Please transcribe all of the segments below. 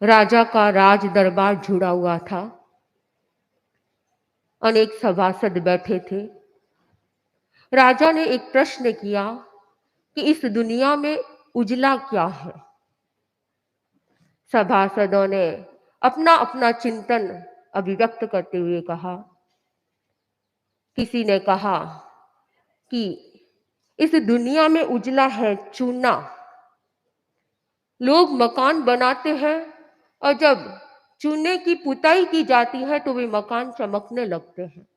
राजा का राज दरबार जुड़ा हुआ था। अनेक सभासद बैठे थे। राजा ने एक प्रश्न किया कि इस दुनिया में उजला क्या है। सभासदों ने अपना अपना चिंतन अभिव्यक्त करते हुए कहा। किसी ने कहा कि इस दुनिया में उजला है चूना। लोग मकान बनाते हैं और जब चूने की पुताई की जाती है तो वे मकान चमकने लगते हैं,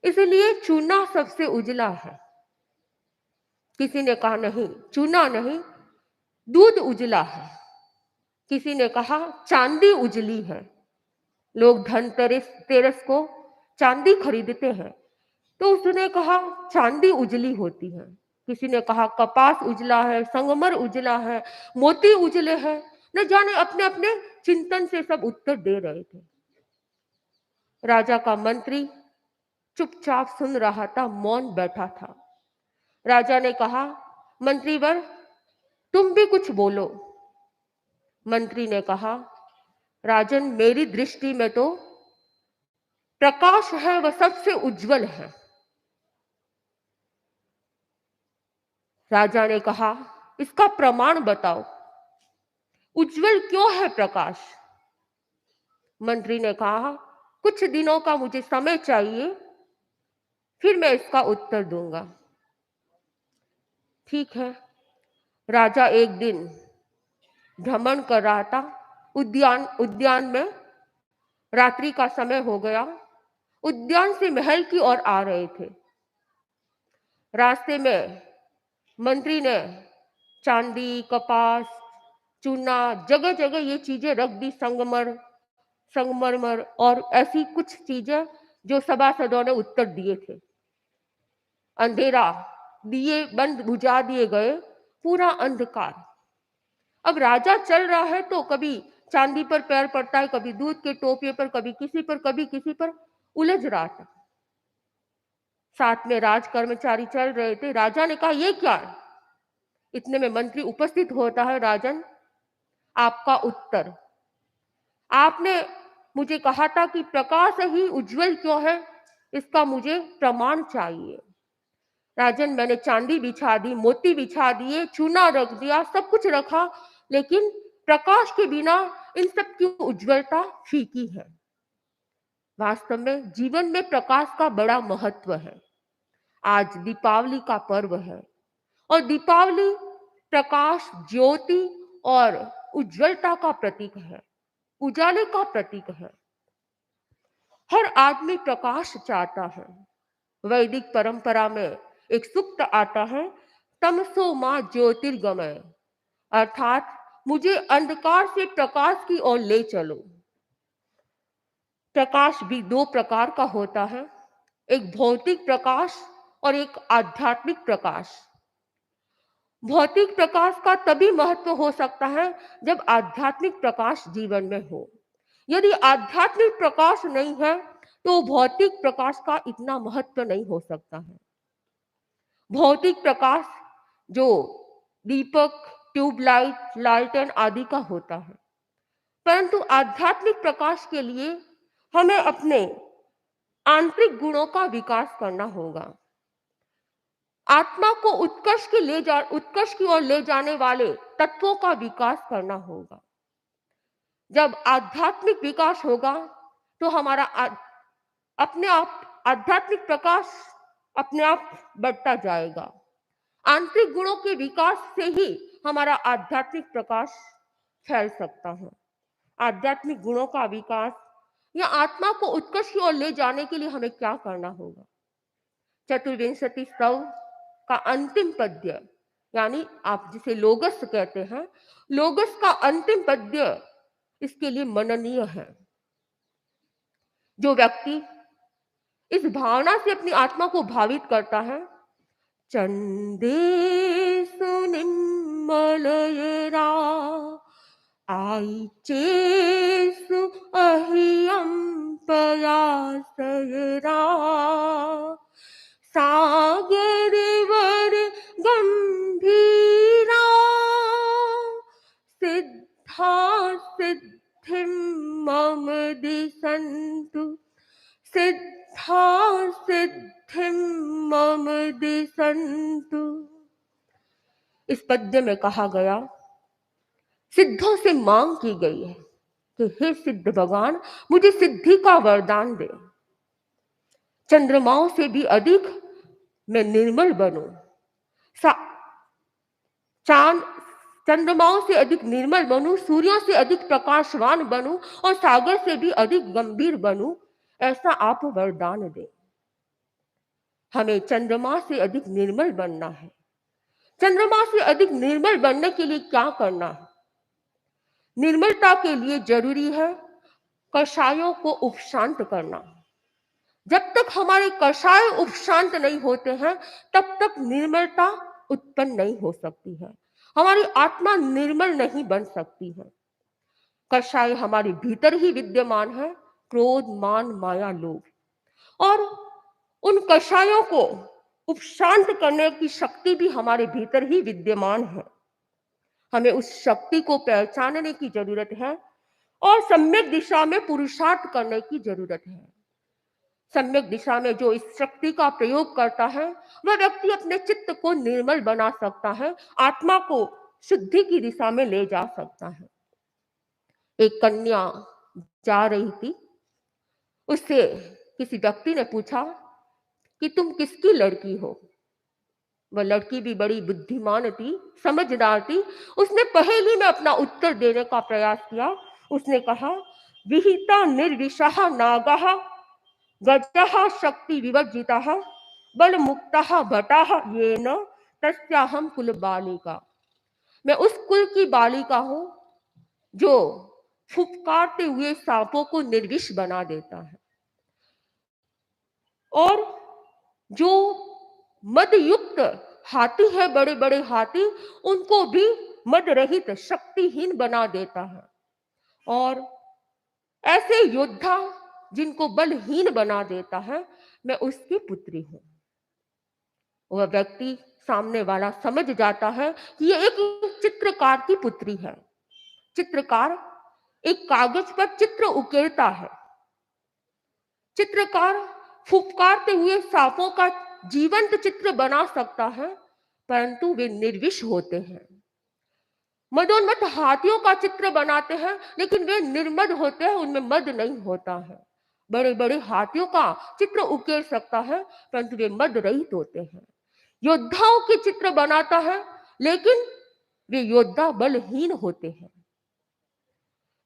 इसलिए चूना सबसे उजला है। किसी ने कहा नहीं, चूना नहीं, दूध उजला है। किसी ने कहा चांदी उजली है। लोग धनतेरस तेरस को चांदी खरीदते हैं, तो उसने कहा चांदी उजली होती है। किसी ने कहा कपास उजला है, संगमर उजला है, मोती उजले हैं। न जाने अपने अपने चिंतन से सब उत्तर दे रहे थे। राजा का मंत्री चुपचाप सुन रहा था, मौन बैठा था। राजा ने कहा मंत्रीवर तुम भी कुछ बोलो। मंत्री ने कहा राजन, मेरी दृष्टि में तो प्रकाश है वह सबसे उज्जवल है। राजा ने कहा इसका प्रमाण बताओ, उज्जवल क्यों है प्रकाश। मंत्री ने कहा कुछ दिनों का मुझे समय चाहिए, फिर मैं इसका उत्तर दूंगा। ठीक है। राजा एक दिन भ्रमण कर रहा था उद्यान उद्यान में। रात्रि का समय हो गया। उद्यान से महल की ओर आ रहे थे। रास्ते में मंत्री ने चांदी, कपास, चूना, जगह जगह ये चीजें रख दी, संगमरमर और ऐसी कुछ चीजें जो सभासदों ने उत्तर दिए थे। अंधेरा, दिए बंद बुझा दिए गए, पूरा अंधकार। अब राजा चल रहा है तो कभी चांदी पर पैर पड़ता है, कभी दूध के टोपे पर, कभी किसी पर उलझ रहा था। साथ में राज कर्मचारी चल रहे थे। राजा ने कहा ये क्या है। इतने में मंत्री उपस्थित होता है। राजन, आपका उत्तर। आपने मुझे कहा था कि प्रकाश ही उज्जवल क्यों है, इसका मुझे प्रमाण चाहिए। राजन, मैंने चांदी बिछा दी, मोती बिछा दिए, चूना रख दिया, सब कुछ रखा, लेकिन प्रकाश के बिना इन सब की उज्जवलता फीकी है। वास्तव में जीवन में प्रकाश का बड़ा महत्व है। आज दीपावली का पर्व है और दीपावली प्रकाश, ज्योति और उज्जवलता का प्रतीक है, उजाले का प्रतीक है। हर आदमी प्रकाश चाहता है। वैदिक परंपरा में एक सूक्त आता है, तमसो मां ज्योतिर्गमय, अर्थात मुझे अंधकार से प्रकाश की ओर ले चलो। प्रकाश भी दो प्रकार का होता है, एक भौतिक प्रकाश और एक आध्यात्मिक प्रकाश। भौतिक प्रकाश का तभी महत्व हो सकता है जब आध्यात्मिक प्रकाश जीवन में हो। यदि आध्यात्मिक प्रकाश नहीं है तो भौतिक प्रकाश का इतना महत्व नहीं हो सकता है। भौतिक प्रकाश जो दीपक, ट्यूबलाइट, लालटेन आदि का होता है, परंतु आध्यात्मिक प्रकाश के लिए हमें अपने आंतरिक गुणों का विकास करना होगा। आत्मा को उत्कर्ष की ओर ले जाने वाले तत्वों का विकास करना होगा। जब आध्यात्मिक विकास होगा तो हमारा अपने आप आध्यात्मिक प्रकाश अपने आप बढ़ता जाएगा। आंतरिक गुणों के विकास से ही हमारा आध्यात्मिक प्रकाश फैल सकता है। आध्यात्मिक गुणों का विकास या आत्मा को उत्कर्ष की ओर ले जाने के लिए हमें क्या करना होगा। चतुर्विंशति स्तव का अंतिम पद्य, यानी आप जिसे लोगस कहते हैं, लोगस का अंतिम पद्य इसके लिए मननीय है। जो व्यक्ति इस भावना से अपनी आत्मा को भावित करता है, चंदेसु निम्मलयरा आईचेसु अहियं पयासयरा सागरवर गंभीरा सिद्धास सिद्धिं मम दिशन्तु, सिद्धा सिद्धिं मम दिशन्तु। इस पद्य में कहा गया, सिद्धों से मांग की गई है कि हे सिद्ध भगवान, मुझे सिद्धि का वरदान दे। चंद्रमाओं से भी अधिक मैं निर्मल बनूं, चांद चंद्रमाओं से अधिक निर्मल बनूं, सूर्यों से अधिक प्रकाशवान बनूं और सागर से भी अधिक गंभीर बनूं, ऐसा आप वरदान दें। हमें चंद्रमा से अधिक निर्मल बनना है। चंद्रमा से अधिक निर्मल बनने के लिए क्या करना है? निर्मलता के लिए जरूरी है कषायों को उपशांत करना। जब तक हमारे कषाय उपशांत नहीं होते हैं, तब तक निर्मलता उत्पन्न नहीं हो सकती है, हमारी आत्मा निर्मल नहीं बन सकती है। कषाय हमारे भीतर ही विद्यमान है, क्रोध, मान, माया, लोभ, और उन कषायों को उपशांत करने की शक्ति भी हमारे भीतर ही विद्यमान है। हमें उस शक्ति को पहचानने की जरूरत है और सम्यक दिशा में पुरुषार्थ करने की जरूरत है। सम्यक दिशा में जो इस शक्ति का प्रयोग करता है, वह व्यक्ति अपने चित्त को निर्मल बना सकता है, आत्मा को शुद्धि की दिशा में ले जा सकता है। एक कन्या जा रही थी, उससे किसी व्यक्ति ने पूछा कि तुम किसकी लड़की हो? वह लड़की भी बड़ी बुद्धिमान थी, समझदार थी। उसने पहेली में अपना उत्तर देने का प्रयास किया। उसने कहा, विहिता निर्विशः नागः गजः शक्ति विवर्जितः बल मुक्तः भटः येन तस्याहं कुल बालिका। मैं उस कुल की बालिका हूं जो फुफकारते हुए सांपों को निर्विष बना देता है और जो मद युक्त हाथी है, बड़े बड़े हाथी, उनको भी मद रहित शक्तिहीन बना देता है। और ऐसे योद्धा जिनको बलहीन बना देता है, मैं उसकी पुत्री हूं। वह व्यक्ति, सामने वाला, समझ जाता है कि ये एक चित्रकार की पुत्री है। चित्रकार एक कागज पर चित्र उकेरता है। चित्रकार फुफकारते हुए सांपों का जीवंत चित्र बना सकता है, परंतु वे निर्विष होते हैं। मदोन्मत्त हाथियों का चित्र बनाते हैं, लेकिन वे निर्मद होते हैं, उनमें मद नहीं होता है। बड़े बड़े हाथियों का चित्र उकेर सकता है, परंतु वे मद रहित होते हैं। योद्धाओं के चित्र बनाता है, लेकिन वे योद्धा बलहीन होते हैं।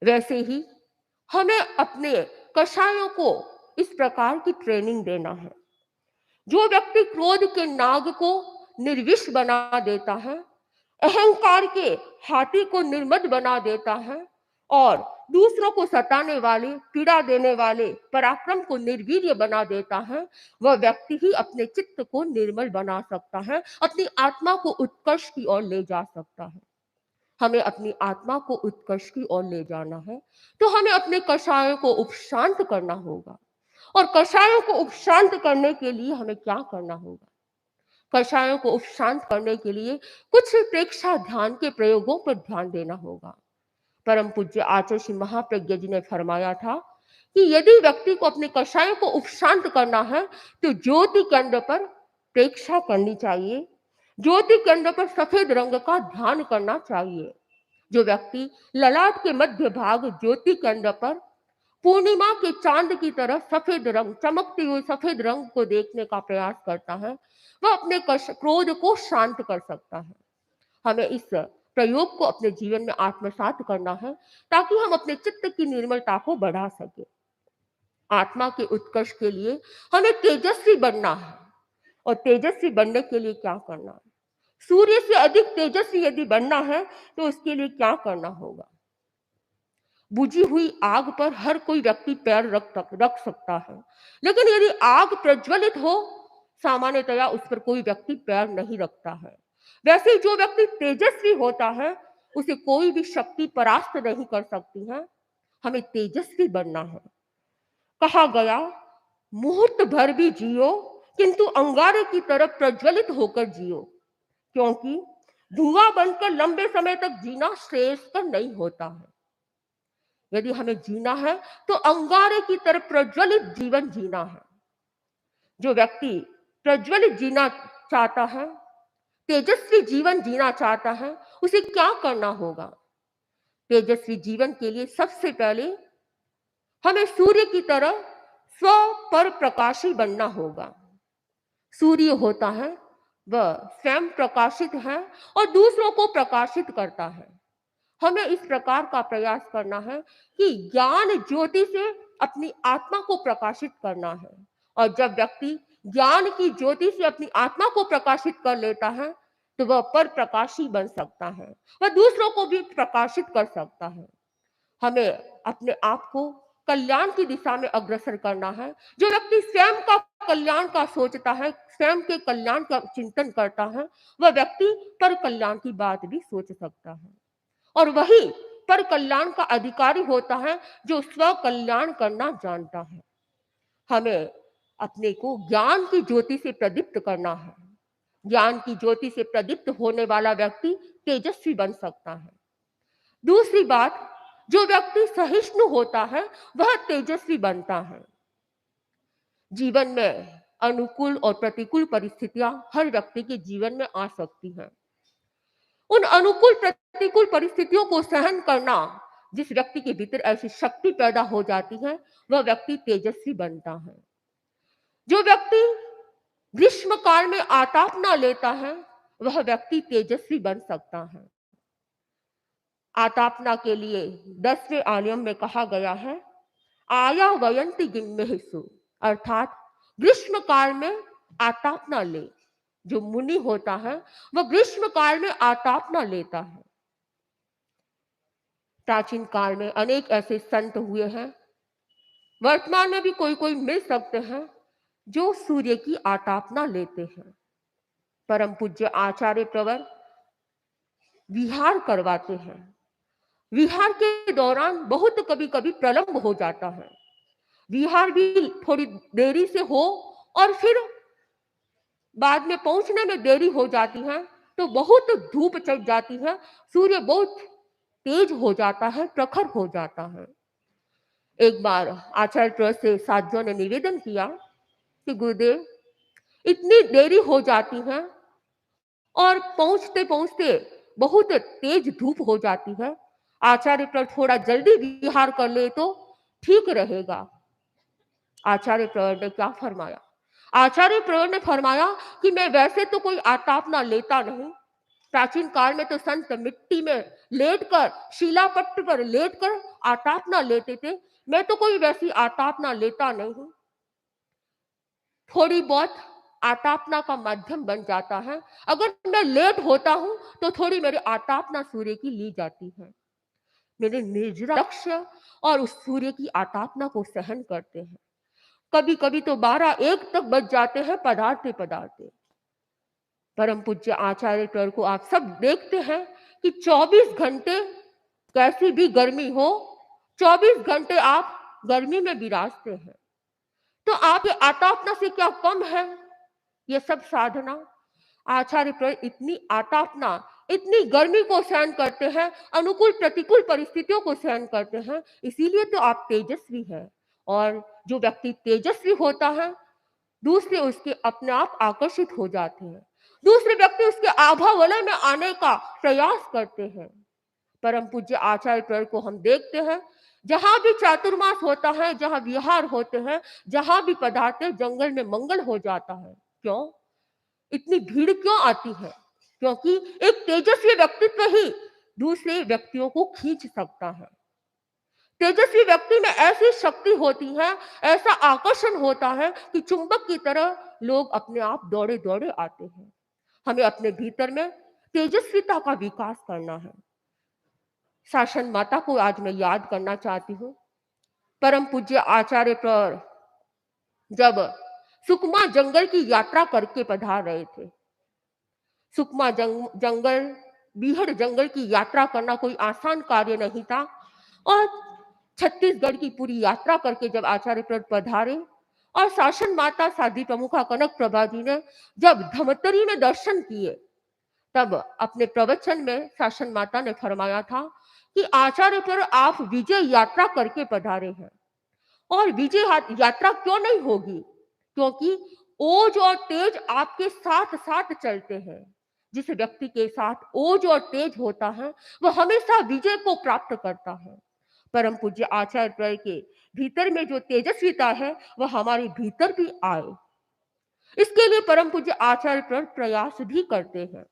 वैसे ही हमें अपने कषायों को इस प्रकार की ट्रेनिंग देना है। जो व्यक्ति क्रोध के नाग को निर्विष बना देता है, अहंकार के हाथी को निर्मद बना देता है और दूसरों को सताने वाले, पीड़ा देने वाले पराक्रम को निर्वीर्य बना देता है, वह व्यक्ति ही अपने चित्त को निर्मल बना सकता है, अपनी आत्मा को उत्कर्ष की ओर ले जा सकता है। हमें अपनी आत्मा को उत्कर्ष की ओर ले जाना है, तो हमें अपने कषायों को उपशांत करना होगा। और कषायों को उपशांत करने के लिए हमें क्या करना होगा? कषायों को उपशांत करने के लिए कुछ प्रेक्षा ध्यान के प्रयोगों पर ध्यान देना होगा। परम पूज्य आचार्य श्री महाप्रज्ञ जी ने फरमाया था कि यदि व्यक्ति को अपने कषायों को उपशांत करना है, तो ज्योति केंद्र पर प्रेक्षा करनी चाहिए। ज्योति केंद्र पर सफेद रंग का ध्यान करना चाहिए। जो व्यक्ति ललाट के मध्य भाग ज्योति केंद्र पर पूर्णिमा के चांद की तरह सफेद रंग, चमकते हुए सफेद रंग को देखने का प्रयास करता है, वह अपने क्रोध को शांत कर सकता है। हमें इस प्रयोग को अपने जीवन में आत्मसात करना है, ताकि हम अपने चित्त की निर्मलता को बढ़ा सके। आत्मा के उत्कर्ष के लिए हमें तेजस्वी बनना है, और तेजस्वी बनने के लिए क्या करना है? सूर्य से अधिक तेजस्वी यदि बनना है, तो उसके लिए क्या करना होगा? बुझी हुई आग पर हर कोई व्यक्ति पैर रख सकता है, लेकिन यदि आग प्रज्वलित हो, सामान्यतया उस पर कोई व्यक्ति पैर नहीं रखता है। वैसे ही जो व्यक्ति तेजस्वी होता है, उसे कोई भी शक्ति परास्त नहीं कर सकती है। हमें तेजस्वी बनना है। कहा गया, मुहूर्त भर भी जियो, किंतु अंगारे की तरफ प्रज्वलित होकर जियो, क्योंकि धुआं बनकर लंबे समय तक जीना श्रेयस्कर नहीं होता है। यदि हमें जीना है तो अंगारे की तरह प्रज्वलित जीवन जीना है। जो व्यक्ति प्रज्वलित जीना चाहता है, तेजस्वी जीवन जीना चाहता है, उसे क्या करना होगा? तेजस्वी जीवन के लिए सबसे पहले हमें सूर्य की तरह स्व पर प्रकाशी बनना होगा। सूर्य होता है, वह स्वयं प्रकाशित है और दूसरों को प्रकाशित करता है। हमें इस प्रकार का प्रयास करना है कि ज्ञान ज्योति से अपनी आत्मा को प्रकाशित करना है। और जब व्यक्ति ज्ञान की ज्योति से अपनी आत्मा को प्रकाशित कर लेता है तो वह पर प्रकाशी बन सकता है, वह दूसरों को भी प्रकाशित कर सकता है। हमें अपने आप को कल्याण की दिशा में अग्रसर करना है। जो व्यक्ति स्वयं का कल्याण का सोचता है, स्वयं के कल्याण का चिंतन करता है, वह व्यक्ति पर कल्याण की बात भी सोच सकता है। और वही पर कल्याण का अधिकारी होता है जो स्व कल्याण करना जानता है। हमें अपने को ज्ञान की ज्योति से प्रदीप्त करना है। ज्ञान की ज्योति से प्रदीप्त होने वाला व्यक्ति तेजस्वी बन सकता है। दूसरी बात, जो व्यक्ति सहिष्णु होता है वह तेजस्वी बनता है। जीवन में अनुकूल और प्रतिकूल परिस्थितियां हर व्यक्ति के जीवन में आ सकती हैं। उन अनुकूल प्रतिकूल परिस्थितियों को सहन करना, जिस व्यक्ति के भीतर ऐसी शक्ति पैदा हो जाती है, वह व्यक्ति तेजस्वी बनता है। जो व्यक्ति ग्रीष्म काल में आताप ना लेता है वह व्यक्ति तेजस्वी बन सकता है। आतापना के लिए 10वें आनियम में कहा गया है, आया वयंती गिम्मेहिसु, अर्थात ग्रीष्म काल में आताप ना ले। जो मुनि होता है वह ग्रीष्म काल में आताप ना लेता है। प्राचीन काल में अनेक ऐसे संत हुए हैं, वर्तमान में भी कोई कोई मिल सकते हैं जो सूर्य की आतापना लेते हैं। परम पूज्य आचार्य प्रवर विहार करवाते हैं। विहार के दौरान बहुत कभी कभी प्रलंब हो जाता है। विहार भी थोड़ी देरी से हो और फिर बाद में पहुंचने में देरी हो जाती है तो बहुत धूप चढ़ जाती है, सूर्य बहुत तेज हो जाता है, प्रखर हो जाता है। एक बार आचार्य प्रवर से साथियों ने निवेदन किया कि गुरुदेव, इतनी देरी हो जाती है और पहुंचते पहुंचते बहुत तेज धूप हो जाती है, आचार्य प्रवर थोड़ा जल्दी विहार कर ले तो ठीक रहेगा। आचार्य प्रवर ने क्या फरमाया? आचार्य प्रवर ने फरमाया कि मैं वैसे तो कोई आतापना लेता नहीं। प्राचीन काल में तो संत मिट्टी में लेटकर, शिलापट्ट पर लेटकर आतापना लेते थे। मैं तो कोई वैसी आतापना लेता नहीं। थोड़ी बहुत आतापना का माध्यम बन जाता है। अगर मैं लेट होता हूं तो थोड़ी मेरी आतापना सूर्य की ली जाती है। मेरे निर्जरा लक्ष्य और उस सूर्य की आतापना को सहन करते हैं। कभी कभी तो 12-1 तक बज जाते हैं पधारते पधारते। परम पूज्य आचार्य प्रवर को आप सब देखते हैं कि 24 घंटे कैसी भी गर्मी हो, 24 घंटे आप गर्मी में विराजते हैं। तो आप ये आतापना से क्या कम है? ये सब साधना आचार्य प्रवर इतनी आतापना, इतनी गर्मी को सहन करते हैं, अनुकूल प्रतिकूल परिस्थितियों को सहन करते हैं, इसीलिए तो आप तेजस्वी हैं। और जो व्यक्ति तेजस्वी होता है, दूसरे उसके अपने आप आकर्षित हो जाते हैं, दूसरे व्यक्ति उसके आभा वलय में आने का प्रयास करते हैं। परम पूज्य आचार्य प्रवर को हम देखते हैं, जहां भी चातुर्मास होता है, जहां विहार होते हैं, जहां भी पधारते हैं, जंगल में मंगल हो जाता है। क्यों? इतनी भीड़ क्यों आती है? क्योंकि एक तेजस्वी व्यक्तित्व ही दूसरे व्यक्तियों को खींच सकता है। तेजस्वी व्यक्ति में ऐसी शक्ति होती है, ऐसा आकर्षण होता है कि चुंबक की तरह लोग अपने आप दौड़े दौड़े आते हैं। हमें अपने भीतर में तेजस्विता का विकास करना है। शासन माता को आज मैं याद करना चाहती हूँ। परम पूज्य आचार्य प्रवर जब सुकमा जंगल की यात्रा करके पधार रहे थे, सुकमा जंगल, बीहड़ जंगल की यात्रा करना कोई आसान कार्य नहीं था। और छत्तीसगढ़ की पूरी यात्रा करके जब आचार्य प्रवर पधारे और शासन माता साध्वी प्रमुखा कनक प्रभा जी ने जब धमतरी में दर्शन किए तब अपने प्रवचन में शासन माता ने फरमाया था कि आचार्य पर आप विजय यात्रा करके पधारे हैं, और विजय यात्रा क्यों नहीं होगी, क्योंकि ओज और तेज आपके साथ साथ चलते हैं। जिस व्यक्ति के साथ ओज और तेज होता है वह हमेशा विजय को प्राप्त करता है। परम पूज्य आचार्य पर के भीतर में जो तेजस्विता है वह हमारे भीतर भी आए, इसके लिए परम पूज्य आचार्य पर प्रयास भी करते हैं।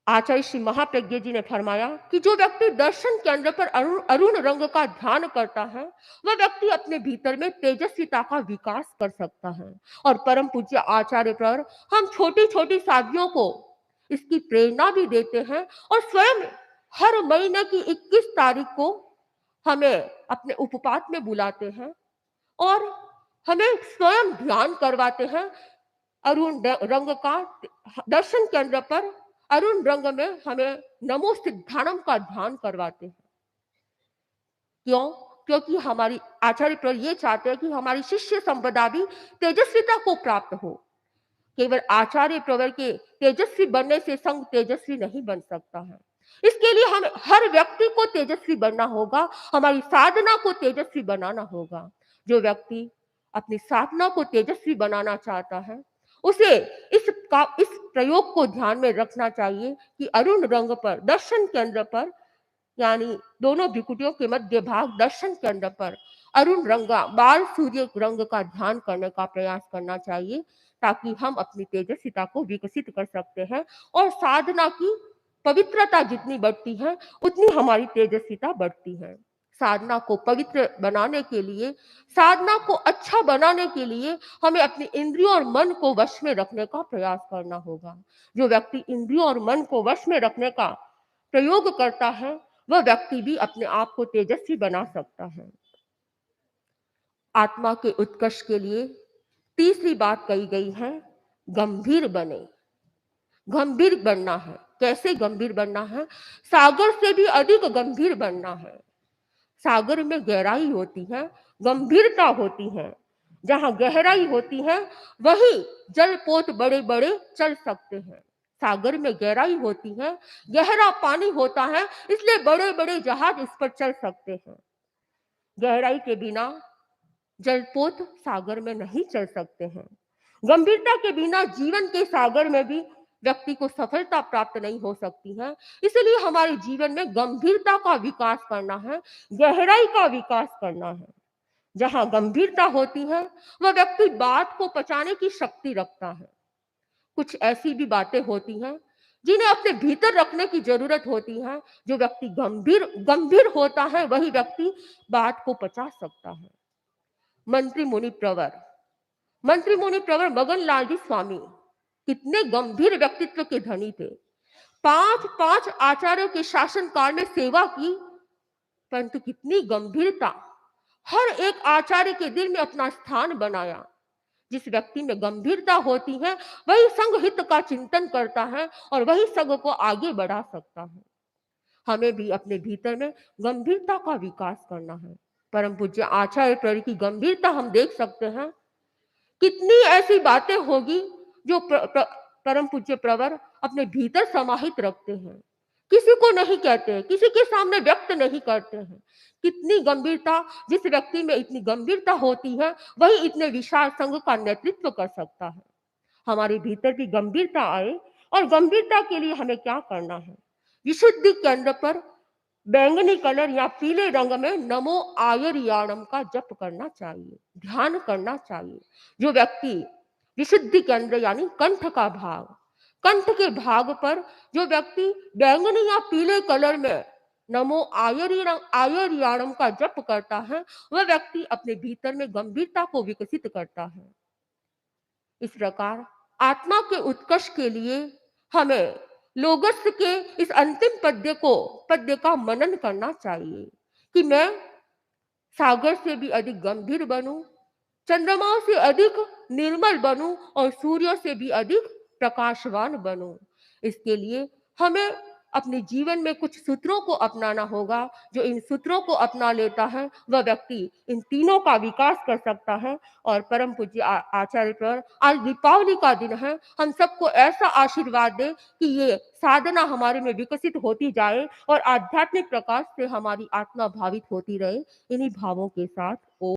आचार्य श्री महाप्रज्ञ जी ने फरमाया कि जो व्यक्ति दर्शन केंद्र पर अरुण अरुण रंग का ध्यान करता है वह व्यक्ति अपने भीतर में तेजस्विता का विकास कर सकता है। और परम पूज्य आचार्य पर हम छोटी छोटी साधियों को इसकी प्रेरणा भी देते हैं, और स्वयं हर महीने की 21 तारीख को हमें अपने उपपात में बुलाते हैं और हमें स्वयं ध्यान करवाते हैं। अरुण रंग का दर्शन केंद्र पर अरुण रंग में हमें नमो सिद्धाणम का ध्यान करवाते हैं। क्यों? क्योंकि हमारी आचार्य पर ये चाहते हैं कि हमारी शिष्य संपदा भी तेजस्विता को प्राप्त हो। केवल आचार्य प्रवर के तेजस्वी बनने से संघ तेजस्वी नहीं बन सकता है। इसके लिए हम हर व्यक्ति को तेजस्वी बनना होगा, हमारी साधना को तेजस्वी बनाना होगा। जो व्यक्ति अपनी साधना को तेजस्वी बनाना चाहता है उसे इस प्रयोग को ध्यान में रखना चाहिए कि अरुण रंग पर दर्शन केंद्र पर, यानी दोनों भ्रिकुटियों के मध्य भाग दर्शन केंद्र पर अरुण रंगा बाल सूर्य रंग का ध्यान करने का प्रयास करना चाहिए, ताकि हम अपनी तेजस्विता को विकसित कर सकते हैं। और साधना की पवित्रता जितनी बढ़ती है उतनी हमारी तेजस्विता बढ़ती है। साधना को पवित्र बनाने के लिए, साधना को अच्छा बनाने के लिए हमें अपनी इंद्रियों और मन को वश में रखने का प्रयास करना होगा। जो व्यक्ति इंद्रियों और मन को वश में रखने का प्रयोग करता है वह व्यक्ति भी अपने आप को तेजस्वी बना सकता है। आत्मा के उत्कर्ष के लिए तीसरी बात कही गई है, गंभीर बने। गंभीर बनना है। कैसे गंभीर बनना है? सागर से भी अधिक गंभीर बनना है। सागर में गहराई होती है, गंभीरता होती है। जहां गहराई होती है वही जलपोत बड़े बड़े चल सकते हैं। सागर में गहराई होती है, गहरा पानी होता है, इसलिए बड़े बड़े जहाज इस पर चल सकते हैं। गहराई के बिना जलपोत सागर में नहीं चल सकते हैं। गंभीरता के बिना जीवन के सागर में भी व्यक्ति को सफलता प्राप्त नहीं हो सकती है। इसलिए हमारे जीवन में गंभीरता का विकास करना है, गहराई का विकास करना है। जहां गंभीरता होती है वह व्यक्ति बात को पचाने की शक्ति रखता है। कुछ ऐसी भी बातें होती हैं जिन्हें अपने भीतर रखने की जरूरत होती है। जो व्यक्ति गंभीर गंभीर होता है वही व्यक्ति बात को पचा सकता है। मंत्री मुनि प्रवर मगन लाल जी स्वामी कितने गंभीर व्यक्तित्व के धनी थे। 5 आचार्यों के शासन काल में सेवा की, परंतु कितनी गंभीरता। हर एक आचार्य के दिल में अपना स्थान बनाया। जिस व्यक्ति में गंभीरता होती है वही संघ हित का चिंतन करता है और वही संघ को आगे बढ़ा सकता है। हमें भी अपने भीतर में गंभीरता का विकास करना है। परम पूज्य आचार्य प्रवर की गंभीरता हम देख सकते हैं। कितनी ऐसी बातें होगी जो परम पूज्य प्रवर अपने भीतर समाहित रखते हैं, किसी को नहीं कहते हैं, किसी के सामने व्यक्त नहीं करते हैं। कितनी गंभीरता, जिस व्यक्ति में इतनी गंभीरता होती है वही इतने विशाल संघ का नेतृत्व कर सकता है। हमारे भीतर भी गंभीरता आए, और गंभीरता के लिए हमें क्या करना है? विशुद्धि केंद्र पर बैंगनी कलर या पीले रंग में नमो आयर्याणम का जप करना चाहिए, ध्यान करना चाहिए। जो व्यक्ति विशुद्धि केंद्र यानी कंठ का भाग, कंठ के भाग पर जो व्यक्ति बैंगनी या पीले कलर में नमो आयर्याणम का जप करता है वह व्यक्ति अपने भीतर में गंभीरता को विकसित करता है। इस प्रकार आत्मा के उत्कर्ष के लिए हमें लोगस के इस अंतिम पद्य का मनन करना चाहिए कि मैं सागर से भी अधिक गंभीर बनूं, चंद्रमा से अधिक निर्मल बनूं और सूर्य से भी अधिक प्रकाशवान बनूं। इसके लिए हमें अपने जीवन में कुछ सूत्रों को अपनाना होगा। जो इन सूत्रों को अपना लेता है, वह व्यक्ति इन तीनों का विकास कर सकता है। और परम पूज्य आचार्य पर आज दीपावली का दिन है, हम सबको ऐसा आशीर्वाद दें कि ये साधना हमारे में विकसित होती जाए और आध्यात्मिक प्रकाश से हमारी आत्मा भावित होती रहे। इन्हीं भावों के साथ